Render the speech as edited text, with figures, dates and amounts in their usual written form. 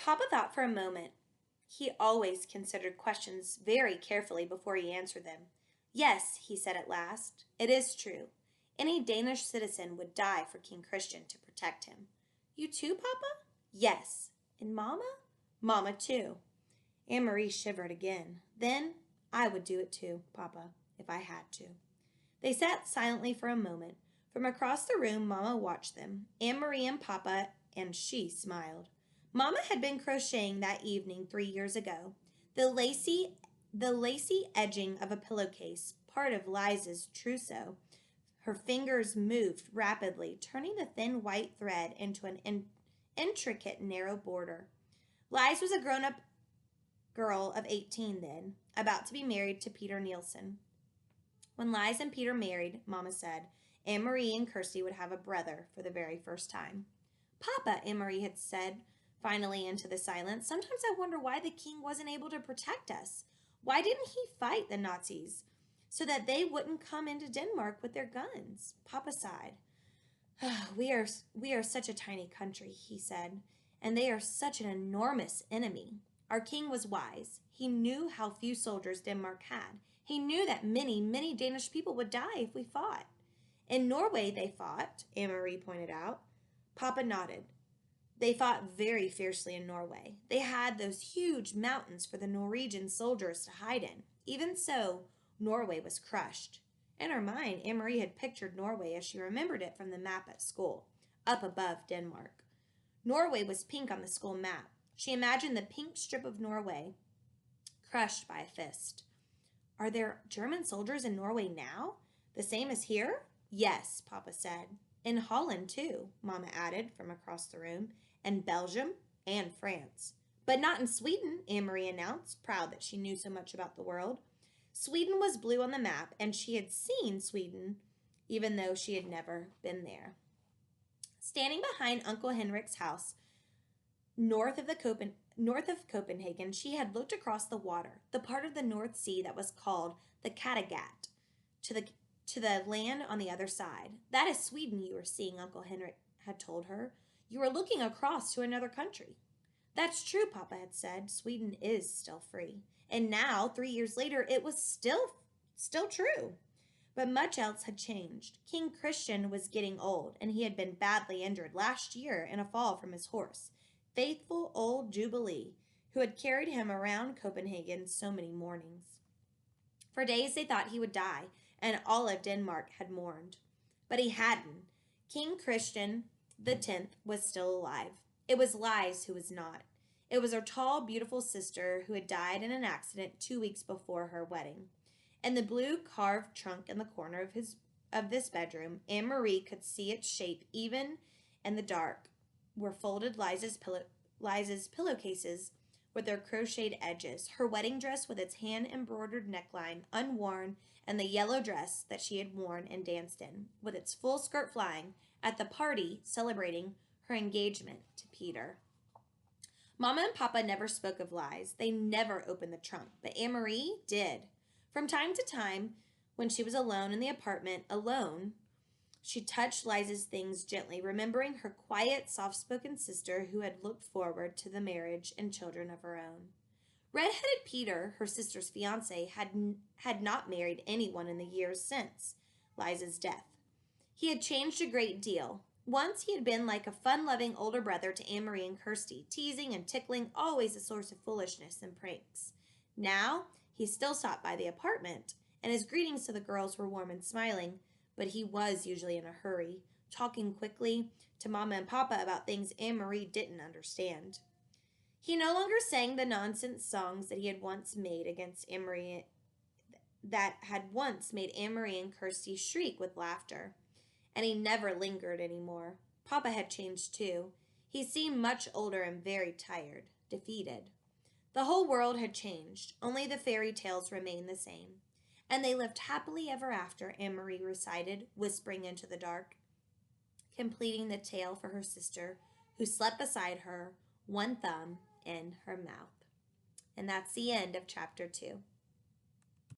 Papa thought for a moment. He always considered questions very carefully before he answered them. Yes, he said at last, it is true. Any Danish citizen would die for King Christian to protect him. You too, Papa? Yes. And Mamma? Mamma too. Anne Marie shivered again. Then I would do it too, Papa, if I had to. They sat silently for a moment. From across the room, Mamma watched them. Anne Marie and Papa, and she smiled. Mamma had been crocheting that evening 3 years ago. The lacy edging of a pillowcase, part of Liza's trousseau. Her fingers moved rapidly, turning the thin white thread into an intricate narrow border. Liza was a grown-up girl of 18 then, about to be married to Peter Nielsen. When Liza and Peter married, Mamma said, Anne Marie and Kirsty would have a brother for the very first time. Papa, Anne Marie had said, finally into the silence, sometimes I wonder why the king wasn't able to protect us. Why didn't he fight the Nazis so that they wouldn't come into Denmark with their guns? Papa sighed. We are such a tiny country, he said, and they are such an enormous enemy. Our king was wise. He knew how few soldiers Denmark had. He knew that many, many Danish people would die if we fought. In Norway they fought, Anne Marie pointed out. Papa nodded. They fought very fiercely in Norway. They had those huge mountains for the Norwegian soldiers to hide in. Even so, Norway was crushed. In her mind, Anne Marie had pictured Norway as she remembered it from the map at school, up above Denmark. Norway was pink on the school map. She imagined the pink strip of Norway crushed by a fist. Are there German soldiers in Norway now? The same as here? Yes, Papa said. In Holland, too, Mamma added from across the room, and Belgium and France. But not in Sweden, Anne Marie announced, proud that she knew so much about the world. Sweden was blue on the map, and she had seen Sweden, even though she had never been there. Standing behind Uncle Henrik's house, north of Copenhagen, she had looked across the water, the part of the North Sea that was called the Kattegat, to the land on the other side. That is Sweden you are seeing, Uncle Henrik had told her. You are looking across to another country. That's true, Papa had said. Sweden is still free. And now, 3 years later, it was still true. But much else had changed. King Christian was getting old, and he had been badly injured last year in a fall from his horse, faithful old Jubilee, who had carried him around Copenhagen so many mornings. For days they thought he would die, and all of Denmark had mourned. But he hadn't. King Christian X was still alive. It was Liza who was not. It was her tall, beautiful sister who had died in an accident 2 weeks before her wedding. In the blue carved trunk in the corner of this bedroom, Anne Marie could see its shape even in the dark, were folded Liza's pillowcases with their crocheted edges, her wedding dress with its hand-embroidered neckline unworn, and the yellow dress that she had worn and danced in, with its full skirt flying, at the party celebrating her engagement to Peter. Mama and Papa never spoke of Liza. They never opened the trunk, but Anne Marie did. From time to time, when she was alone in the apartment, she touched Liza's things gently, remembering her quiet, soft-spoken sister who had looked forward to the marriage and children of her own. Red-headed Peter, her sister's fiancé, had not married anyone in the years since Liza's death. He had changed a great deal. Once he had been like a fun-loving older brother to Anne Marie and Kirsty, teasing and tickling, always a source of foolishness and pranks. Now, he still stopped by the apartment, and his greetings to the girls were warm and smiling, but he was usually in a hurry, talking quickly to Mama and Papa about things Anne Marie didn't understand. He no longer sang the nonsense songs that had once made Anne Marie and Kirsty shriek with laughter. And he never lingered any more. Papa had changed too. He seemed much older and very tired, defeated. The whole world had changed. Only the fairy tales remained the same. And they lived happily ever after, Anne Marie recited, whispering into the dark, completing the tale for her sister, who slept beside her, one thumb in her mouth. And that's the end of chapter 2.